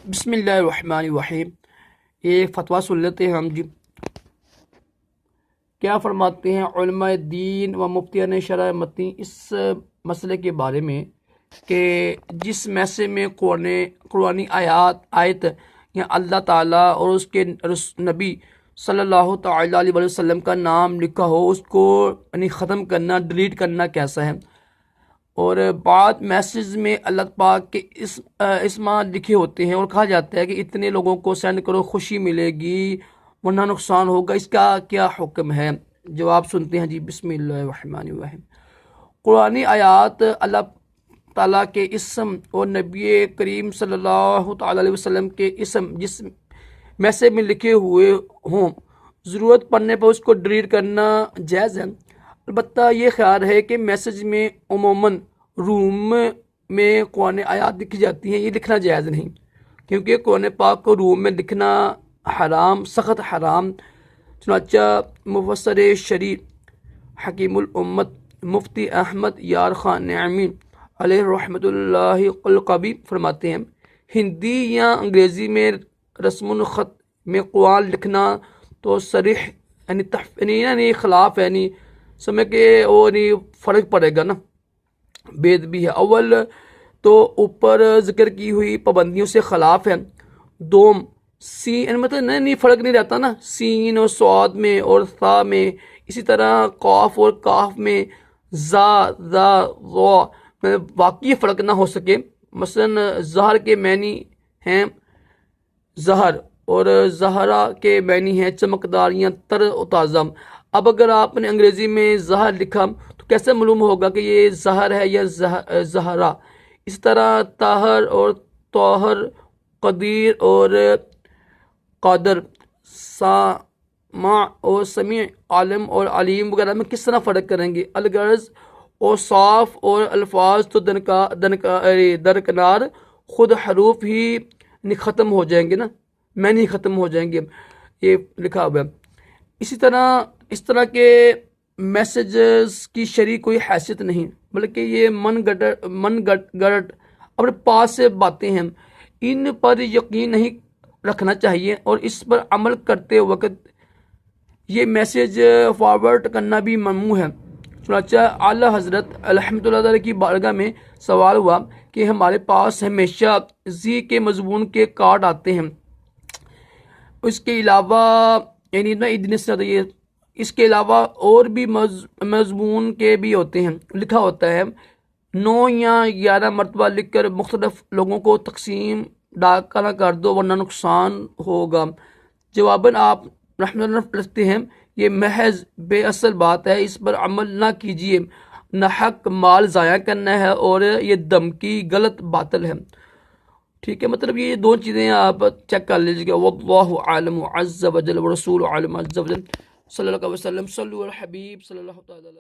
بسم اللہ الرحمن الرحیم۔ ایک فتویٰ سن لیتے ہیں ہم جی۔ کیا فرماتے ہیں علماء دین و مفتیان شرع متی اس مسئلے کے بارے میں کہ جس میسے میں قرآنی آیت یا اللہ تعالیٰ اور اس کے نبی صلی اللہ تعالیٰ علیہ وسلم کا نام لکھا ہو، اس کو ختم کرنا، ڈیلیٹ کرنا کیسا ہے؟ اور بعض میسیج میں اللہ پاک کے اسما لکھے ہوتے ہیں اور کہا جاتا ہے کہ اتنے لوگوں کو سینڈ کرو، خوشی ملے گی ورنہ نقصان ہوگا، اس کا کیا حکم ہے؟ جواب سنتے ہیں جی۔ بسم اللہ الرحمن الرحیم۔ قرآنی آیات اللہ تعالیٰ کے اسم اور نبی کریم صلی اللہ تعالیٰ علیہ وسلم کے اسم جس میسیج میں لکھے ہوئے ہوں، ضرورت پڑنے پر اس کو ڈیلیٹ کرنا جائز ہے۔ البتہ یہ خیال ہے کہ میسیج میں عموماً روم میں قرآن آیات لکھی جاتی ہیں، یہ لکھنا جائز نہیں، کیونکہ قرآن پاک کو روم میں لکھنا حرام، سخت حرام۔ چنانچہ مفسر شریع حکیم الامت مفتی احمد یار خان نعیمی علیہ رحمۃ اللہ القبی فرماتے ہیں، ہندی یا انگریزی میں رسم الخط میں قرآن لکھنا تو صریح یعنی خلاف سمجھ کے وہ فرق پڑے گا نا، بید بھی ہے۔ اول تو اوپر ذکر کی ہوئی پابندیوں سے خلاف ہے۔ دوم مطلب نہیں فرق نہیں رہتا نا، سین اور صاد میں اور ثا میں، اسی طرح قاف اور کاف میں، زا واقعی فرق نہ ہو سکے۔ مثلا زہر کے معنی ہیں زہر اور زہرا کے معنی ہیں چمکدار یا تر و تازہ۔ اب اگر آپ نے انگریزی میں زہر لکھا تو کیسے معلوم ہوگا کہ یہ زہر ہے یا زہرا؟ اس طرح طاہر اور طاہر، قدیر اور قادر، سامع اور سمیع، عالم اور علیم وغیرہ میں کس طرح فرق کریں گے؟ الغرض اور صاف اور الفاظ تو درکنار خود حروف ہی ختم ہو جائیں گے نا، معنی ختم ہو جائیں گے، یہ لکھا ہوا ہے۔ اسی طرح اس طرح کے میسیجز کی شرعی کوئی حیثیت نہیں، بلکہ یہ من گڑت اپنے پاس سے باتیں ہیں، ان پر یقین نہیں رکھنا چاہیے اور اس پر عمل کرتے وقت یہ میسیج فارورڈ کرنا بھی ممنوع ہے۔ چنانچہ اعلیٰ حضرت الحمد للہ کی بارگاہ میں سوال ہوا کہ ہمارے پاس ہمیشہ زی کے مضمون کے کارڈ آتے ہیں، اس کے علاوہ اس کے علاوہ اور بھی مضمون کے بھی ہوتے ہیں، لکھا ہوتا ہے 9 یا 11 مرتبہ لکھ کر مختلف لوگوں کو تقسیم ڈاکہ نہ کر دو ورنہ نقصان ہوگا۔ جواباً آپ رحمۃ اللہ لکھتے ہیں، یہ محض بے اصل بات ہے، اس پر عمل نہ کیجیے، نہ حق مال ضائع کرنا ہے اور یہ دھمکی غلط باطل ہے۔ ٹھیک ہے، مطلب یہ 2 چیزیں آپ چیک کر لیجیے گا۔ واللہ عالم عز وجل ورسول عالم عز وجل صلی اللہ علیہ وسلم صلی اللہ علیہ حبیب صلی اللہ تعالیٰ